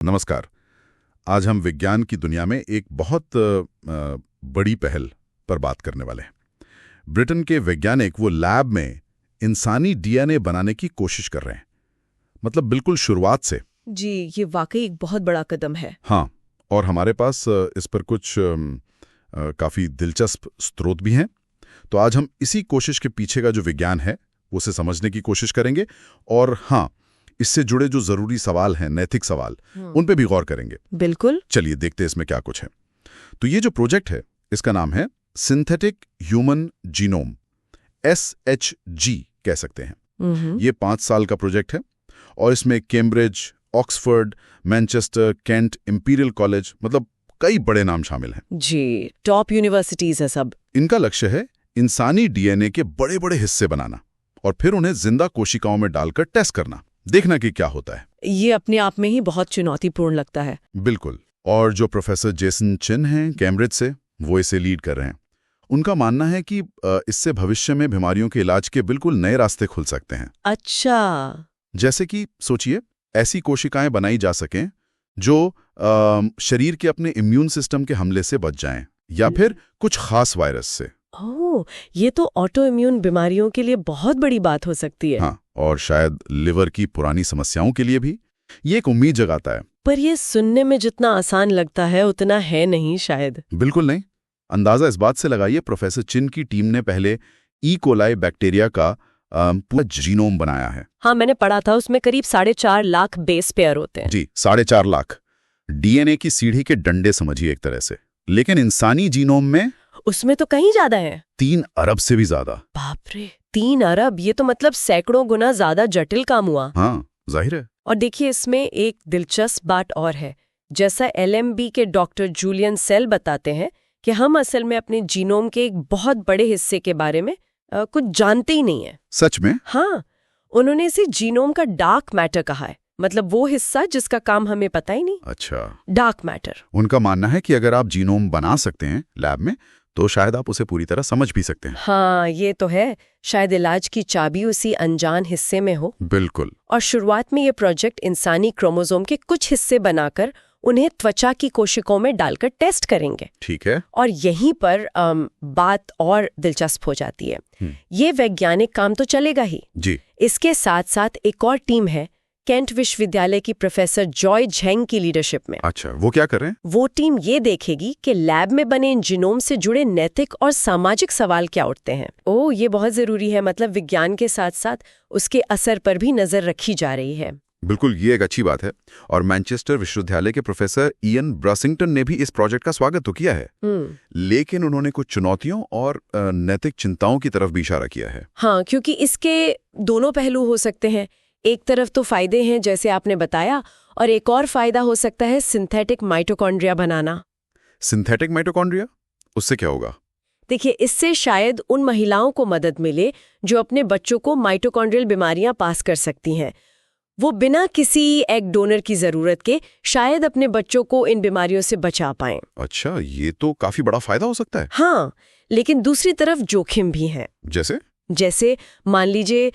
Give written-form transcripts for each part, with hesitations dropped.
नमस्कार। आज हम विज्ञान की दुनिया में एक बहुत बड़ी पहल पर बात करने वाले हैं। ब्रिटेन के वैज्ञानिक वो लैब में इंसानी डीएनए बनाने की कोशिश कर रहे हैं, मतलब बिल्कुल शुरुआत से। जी, ये वाकई एक बहुत बड़ा कदम है। हाँ, और हमारे पास इस पर कुछ काफ़ी दिलचस्प स्रोत भी हैं। तो आज हम इसी कोशिश के पीछे का जो विज्ञान है उसे समझने की कोशिश करेंगे, और हाँ, इससे जुड़े जो जरूरी सवाल हैं, नैतिक सवाल, उन पे भी गौर करेंगे। बिल्कुल। चलिए देखते हैं इसमें क्या कुछ है। तो ये जो प्रोजेक्ट है इसका नाम है सिंथेटिक ह्यूमन जीनोम, SHG कह सकते हैं। ये 5 साल का प्रोजेक्ट है और इसमें Cambridge, Oxford, Manchester, Kent, imperial college, मतलब कई बड़े नाम शामिल हैं। जी, टॉप यूनिवर्सिटीज है सब। इनका लक्ष्य है इंसानी डीएनए के बड़े बड़े हिस्से बनाना और फिर उन्हें जिंदा कोशिकाओं में डालकर टेस्ट करना, देखना कि क्या होता है। ये अपने आप में ही बहुत चुनौतीपूर्ण लगता है। बिल्कुल। और जो प्रोफेसर जेसन चिन हैं कैम्ब्रिज से, वो इसे लीड कर रहे हैं। उनका मानना है कि इससे भविष्य में बीमारियों के इलाज के बिल्कुल नए रास्ते खुल सकते हैं। अच्छा। जैसे कि सोचिए, ऐसी कोशिकाएं बनाई जा सकें जो शरीर के अपने इम्यून सिस्टम के हमले से बच जाएं, या फिर कुछ खास वायरस से। ओह, ये तो ऑटो इम्यून बीमारियों के लिए बहुत बड़ी बात हो सकती है। हाँ, और शायद लिवर की पुरानी समस्याओं के लिए भी ये एक उम्मीद जगाता है। पर ये सुनने में जितना आसान लगता है उतना है नहीं शायद। बिल्कुल नहीं। अंदाजा इस बात से लगाइए, प्रोफेसर चिन की टीम ने पहले ई कोलाई बैक्टीरिया का पूरा जीनोम बनाया है। हाँ, मैंने पढ़ा था उसमें करीब 4.5 लाख बेस पेयर होते हैं। जी, 4.5 लाख। डीएनए की सीढ़ी के डंडे समझिए एक तरह से। लेकिन इंसानी जीनोम में उसमें तो कहीं ज्यादा है। 3 अरब से भी ज्यादा। बाप रे, 3 अरब! ये तो मतलब सैकड़ों गुना ज्यादा जटिल काम हुआ। हाँ, जाहिर है। और देखिए, इसमें एक दिलचस्प बात और है। जैसा LMB के डॉक्टर जूलियन सेल बताते हैं कि हम असल में अपने जीनोम के एक बहुत बड़े हिस्से के बारे में कुछ जानते ही नहीं है। सच में? हाँ, उन्होंने इसे जीनोम का डार्क मैटर कहा है, मतलब वो हिस्सा जिसका काम हमें पता ही नहीं। अच्छा, डार्क मैटर। उनका मानना है कि अगर आप जीनोम बना सकते हैं लैब में, तो शायद आप उसे पूरी तरह समझ भी सकते हैं। हाँ, ये तो है। शायद इलाज की चाबी उसी अनजान हिस्से में हो। बिल्कुल। और शुरुआत में ये प्रोजेक्ट इंसानी क्रोमोसोम के कुछ हिस्से बनाकर उन्हें त्वचा की कोशिकाओं में डालकर टेस्ट करेंगे। ठीक है। और यहीं पर बात और दिलचस्प हो जाती है। ये वैज्ञानिक काम तो चलेगा ही जी। इसके साथ साथ एक और टीम है केंट विश्वविद्यालय की प्रोफेसर जॉय झेंग की लीडरशिप में। अच्छा, वो क्या कर रहे हैं? वो टीम ये देखेगी कि लैब में बने इन जीनोम से जुड़े नैतिक और सामाजिक सवाल क्या उठते हैं। ओह, ये बहुत जरूरी है। मतलब विज्ञान के साथ साथ उसके असर पर भी नजर रखी जा रही है। बिल्कुल, ये एक अच्छी बात है। और मैनचेस्टर विश्वविद्यालय के प्रोफेसर इयन ब्रसिंगटन ने भी इस प्रोजेक्ट का स्वागत तो किया है, लेकिन उन्होंने कुछ चुनौतियों और नैतिक चिंताओं की तरफ भी इशारा किया है। हाँ, क्योंकि इसके दोनों पहलू हो सकते हैं। एक तरफ तो फायदे हैं जैसे आपने बताया, और एक और फायदा हो सकता है सिंथेटिक माइटोकॉन्ड्रिया बनाना। Synthetic mitochondria? उससे क्या होगा? देखिए, इससे शायद उन महिलाओं को मदद मिले जो अपने बच्चों को माइटोकॉन्ड्रियल बीमारियां पास कर सकती हैं। वो बिना किसी एग डोनर की जरूरत के शायद अपने बच्चों को इन बीमारियों से बचा पाएं। अच्छा, ये तो काफी बड़ा फायदा हो सकता है। हाँ, लेकिन दूसरी तरफ जोखिम भी हैं। जैसे मान लीजिए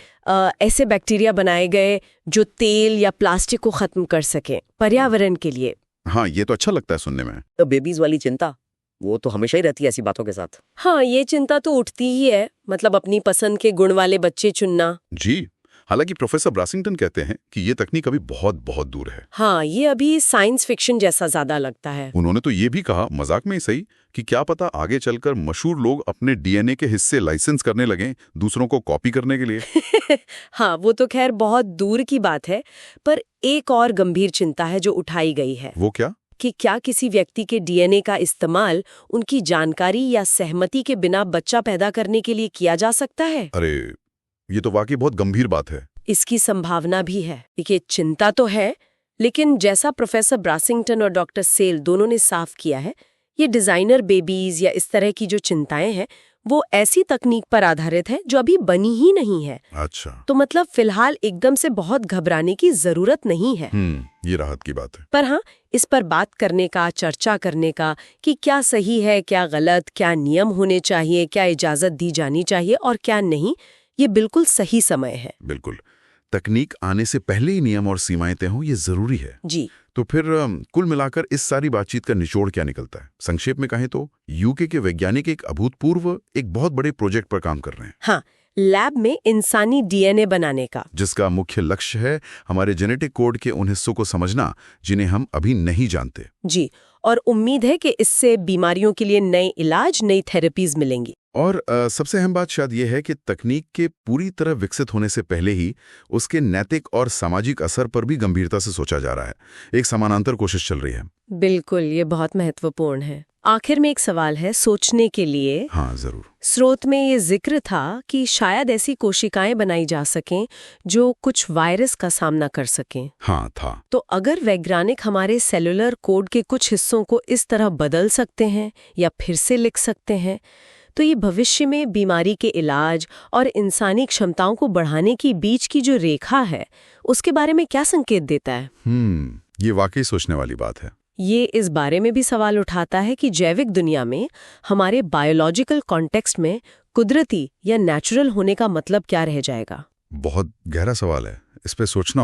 ऐसे बैक्टीरिया बनाए गए जो तेल या प्लास्टिक को खत्म कर सकें पर्यावरण के लिए। हाँ, ये तो अच्छा लगता है सुनने में। तो बेबीज वाली चिंता वो तो हमेशा ही रहती है ऐसी बातों के साथ। हाँ, ये चिंता तो उठती ही है, मतलब अपनी पसंद के गुण वाले बच्चे चुनना। जी, हालांकि प्रोफेसर ब्रासिंगटन कहते हैं कि ये तकनीक अभी बहुत बहुत दूर है। हाँ, ये अभी साइंस फिक्शन जैसा ज्यादा लगता है। उन्होंने तो ये भी कहा, मजाक में ही सही, कि क्या पता आगे चलकर मशहूर लोग अपने डीएनए के हिस्से लाइसेंस करने लगें दूसरों को कॉपी करने के लिए। हाँ, वो तो खैर बहुत दूर की बात है। पर एक और गंभीर चिंता है जो उठाई गई है। वो क्या? कि क्या किसी व्यक्ति के डीएनए का इस्तेमाल उनकी जानकारी या सहमति के बिना बच्चा पैदा करने के लिए किया जा सकता है? अरे, ये तो वाकई बहुत गंभीर बात है। इसकी संभावना भी है। देखिए, चिंता तो है, लेकिन जैसा प्रोफेसर ब्रासिंगटन और डॉक्टर सेल दोनों ने साफ किया है, ये डिजाइनर बेबीज या इस तरह की जो चिंताएं हैं वो ऐसी तकनीक पर आधारित है जो अभी बनी ही नहीं है। अच्छा, तो मतलब फिलहाल एकदम से बहुत घबराने की जरूरत नहीं है। ये राहत की बात है। पर हाँ, इस पर बात करने का, चर्चा करने का कि क्या सही है, क्या गलत, क्या नियम होने चाहिए, क्या इजाजत दी जानी चाहिए और क्या नहीं, ये बिल्कुल सही समय है। बिल्कुल। तकनीक आने से पहले ही नियम और सीमाएं तय हों, ये जरूरी है। जी। तो फिर कुल मिलाकर इस सारी बातचीत का निचोड़ क्या निकलता है? संक्षेप में कहें तो यूके के वैज्ञानिक एक अभूतपूर्व, एक बहुत बड़े प्रोजेक्ट पर काम कर रहे हैं। हाँ, लैब में इंसानी डीएनए बनाने का, जिसका मुख्य लक्ष्य है हमारे जेनेटिक कोड के उन हिस्सों को समझना जिन्हें हम अभी नहीं जानते। जी, और उम्मीद है कि इससे बीमारियों के लिए नए इलाज, नई थेरेपीज मिलेंगी। और सबसे अहम बात शायद ये है कि तकनीक के पूरी तरह विकसित होने से पहले ही उसके नैतिक और सामाजिक असर पर भी गंभीरता से सोचा जा रहा है। एक समानांतर कोशिश चल रही है। बिल्कुल, ये बहुत महत्वपूर्ण है। आखिर में एक सवाल है सोचने के लिए। हाँ, जरूर। स्रोत में ये जिक्र था कि शायद ऐसी कोशिकाएं बनाई जा सकें जो कुछ वायरस का सामना कर सकें। हाँ, था। तो अगर वैज्ञानिक हमारे सेलुलर कोड के कुछ हिस्सों को इस तरह बदल सकते हैं या फिर से लिख सकते हैं, तो ये भविष्य में बीमारी के इलाज और इंसानी क्षमताओं को बढ़ाने की बीच की जो रेखा है, उसके बारे में क्या संकेत देता है? ये वाकई सोचने वाली बात है। ये इस बारे में भी सवाल उठाता है कि जैविक दुनिया में हमारे बायोलॉजिकल कॉन्टेक्स्ट में कुदरती या नेचुरल होने का मतलब क्या रह जाएगा। बहुत गहरा सवाल है, इस पे सोचना